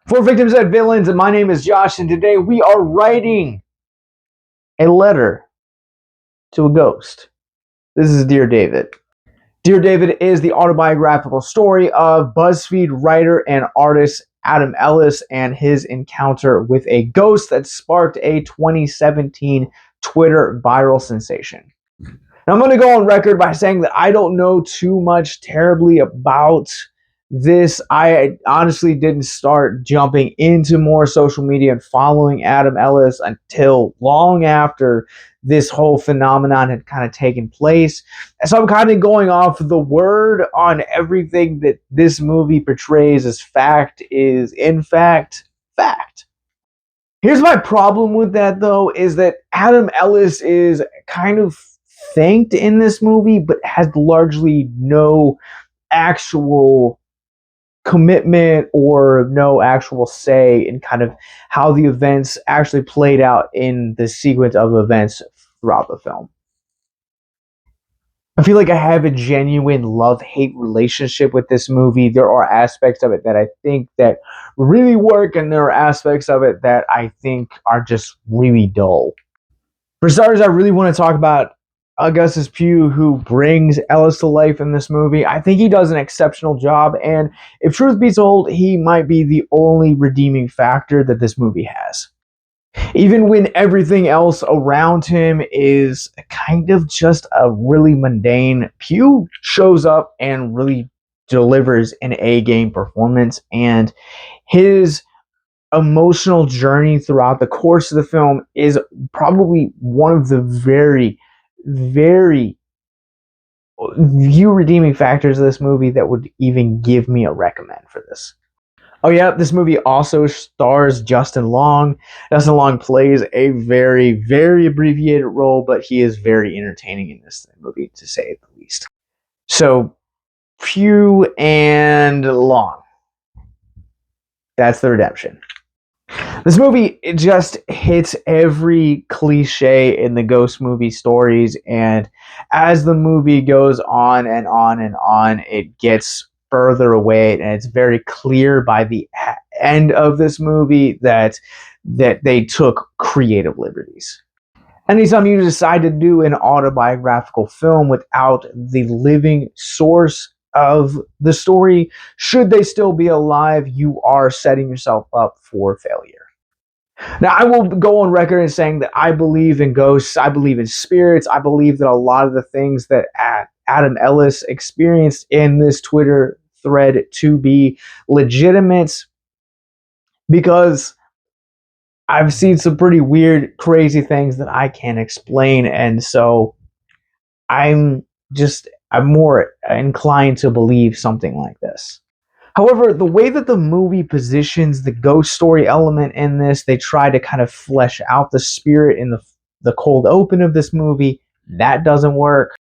For Victims and Villains, my name is Josh, and today we are writing a letter to a ghost. This is Dear David. Dear David is the autobiographical story of BuzzFeed writer and artist Adam Ellis and his encounter with a ghost that sparked a 2017 Twitter viral sensation. Now, I'm going to go on record by saying that I don't know too much terribly about this. I honestly didn't start jumping into more social media and following Adam Ellis until long after this whole phenomenon had kind of taken place. So I'm kind of going off the word on everything that this movie portrays as fact is in fact fact. Here's my problem with that, though, is that Adam Ellis is kind of thanked in this movie, but has largely no actual commitment or no actual say in kind of how the events actually played out in the sequence of events throughout the film. I feel like I have a genuine love-hate relationship with this movie. There are aspects of it that I think that really work, and there are aspects of it that I think are just really dull. For starters, I really want to talk about Augustus Prew, who brings Ellis to life in this movie. I think he does an exceptional job, and if truth be told, he might be the only redeeming factor that this movie has. Even when everything else around him is kind of just a really mundane, Prew shows up and really delivers an A-game performance, and his emotional journey throughout the course of the film is probably one of the very few redeeming factors of this movie that would even give me a recommend for this. Oh yeah, this movie also stars Justin Long. Justin Long plays a very abbreviated role, but he is very entertaining in this movie, to say the least. So, Prew and Long. That's the redemption. This movie, it just hits every cliche in the ghost movie stories, and as the movie goes on and on and on, it gets further away, and it's very clear by the end of this movie that they took creative liberties. Anytime you decide to do an autobiographical film without the living source of the story, should they still be alive, you are setting yourself up for failure. Now, I will go on record in saying that I believe in ghosts, I believe in spirits, I believe that a lot of the things that Adam Ellis experienced in this Twitter thread to be legitimate, because I've seen some pretty weird, crazy things that I can't explain, and so I'm more inclined to believe something like this. However, the way that the movie positions the ghost story element in this, they try to kind of flesh out the spirit in the cold open of this movie. That doesn't work.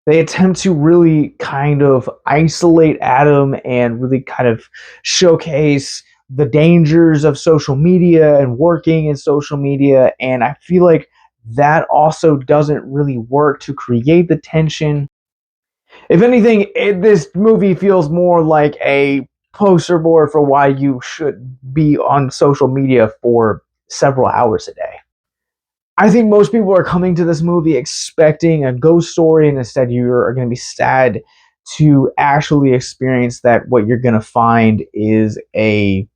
They attempt to really kind of isolate Adam and really kind of showcase the dangers of social media and working in social media, and I feel like that also doesn't really work to create the tension. If anything, this movie feels more like a poster board for why you should be on social media for several hours a day. I think most people are coming to this movie expecting a ghost story, and instead you are going to be sad to actually experience that what you're going to find is a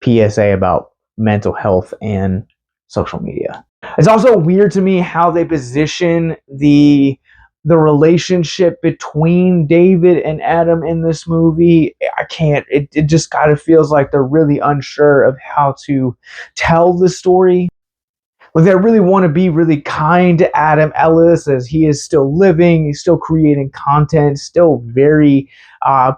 PSA about mental health and social media. It's also weird to me how they position the relationship between David and Adam in this movie. It just kind of feels like they're really unsure of how to tell the story. Like, they really want to be really kind to Adam Ellis as he is still living, he's still creating content, still very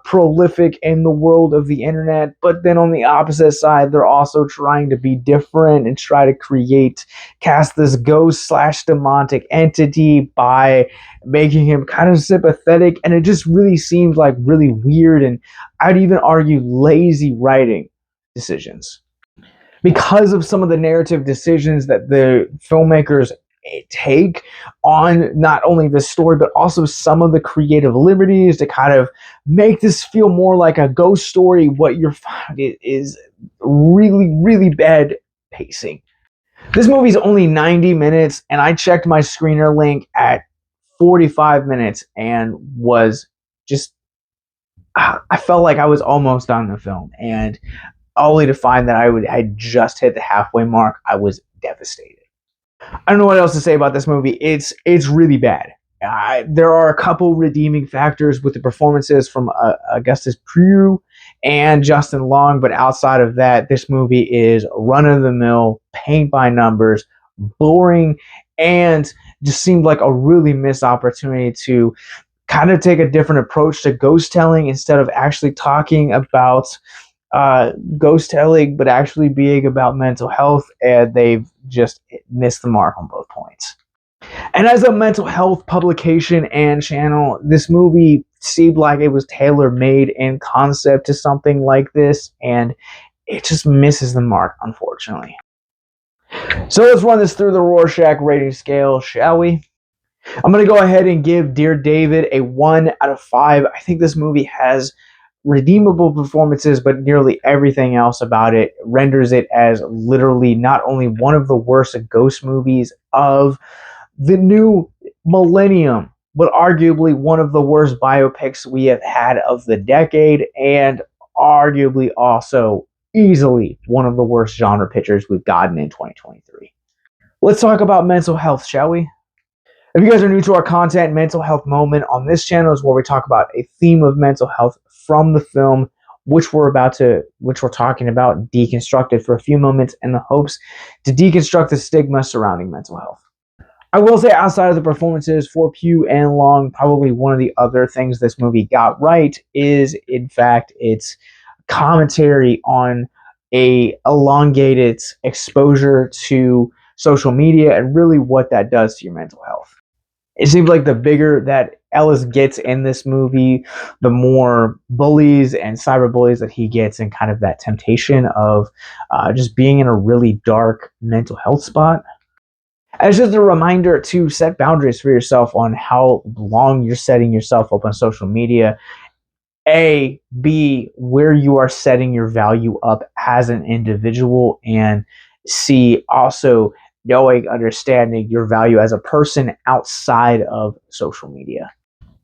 prolific in the world of the internet. But then on the opposite side, they're also trying to be different and try to cast this ghost / demonic entity by making him kind of sympathetic. And it just really seems like really weird, and I'd even argue lazy writing decisions. Because of some of the narrative decisions that the filmmakers take on not only the story, but also some of the creative liberties to kind of make this feel more like a ghost story. What you're finding is really, really bad pacing. This movie's only 90 minutes, and I checked my screener link at 45 minutes and was just, I felt like I was almost done the film, and only to find that had just hit the halfway mark. I was devastated. I don't know what else to say about this movie. It's really bad. There are a couple redeeming factors with the performances from Augustus Prew and Justin Long, but outside of that, this movie is run-of-the-mill, paint by numbers, boring, and just seemed like a really missed opportunity to kind of take a different approach to ghost telling instead of actually talking about ghost telling, but actually being about mental health, and they've just missed the mark on both points. And as a mental health publication and channel, this movie seemed like it was tailor-made in concept to something like this, and it just misses the mark, unfortunately. So let's run this through the Rorschach rating scale, shall we? I'm going to go ahead and give Dear David a 1 out of 5. I think this movie has redeemable performances, but nearly everything else about it renders it as literally not only one of the worst ghost movies of the new millennium, but arguably one of the worst biopics we have had of the decade, and arguably also easily one of the worst genre pictures we've gotten in 2023. Let's talk about mental health, shall we? If you guys are new to our content, Mental Health Moment on this channel is where we talk about a theme of mental health from the film, which we're talking about deconstructed for a few moments in the hopes to deconstruct the stigma surrounding mental health. I will say, outside of the performances for Prew and Long, probably one of the other things this movie got right is, in fact, its commentary on a elongated exposure to social media and really what that does to your mental health. It seems like the bigger that Ellis gets in this movie, the more bullies and cyberbullies that he gets, and kind of that temptation of just being in a really dark mental health spot. As just a reminder to set boundaries for yourself on how long you're setting yourself up on social media. A, B, where you are setting your value up as an individual, and C, also knowing, understanding your value as a person outside of social media.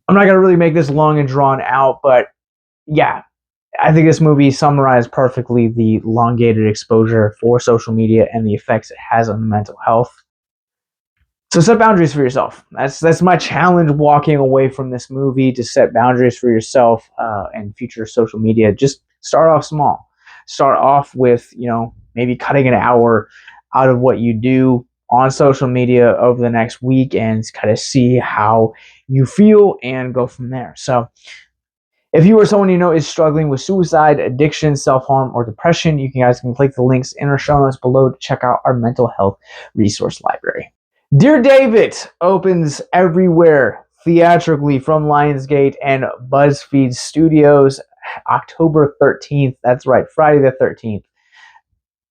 I'm not going to really make this long and drawn out, but yeah, I think this movie summarized perfectly the elongated exposure for social media and the effects it has on mental health. So set boundaries for yourself. That's my challenge walking away from this movie, to set boundaries for yourself and future social media. Just start off small. Start off with, maybe cutting an hour out of what you do on social media over the next week and kind of see how you feel and go from there. So if you or someone you know is struggling with suicide, addiction, self-harm, or depression, you guys can click the links in our show notes below to check out our mental health resource library. Dear David opens everywhere theatrically from Lionsgate and Buzzfeed Studios October 13th. That's right, Friday the 13th.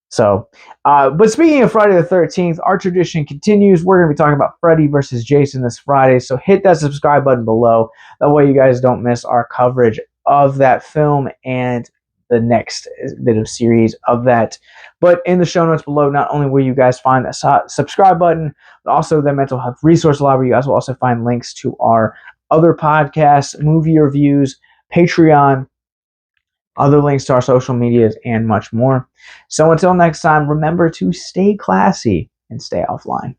So, but speaking of Friday the 13th, our tradition continues. We're going to be talking about Freddy versus Jason this Friday. So hit that subscribe button below. That way you guys don't miss our coverage of that film and the next bit of series of that. But in the show notes below, not only will you guys find a subscribe button, but also the mental health resource library. You guys will also find links to our other podcasts, movie reviews, Patreon, other links to our social medias, and much more. So until next time, remember to stay classy and stay offline.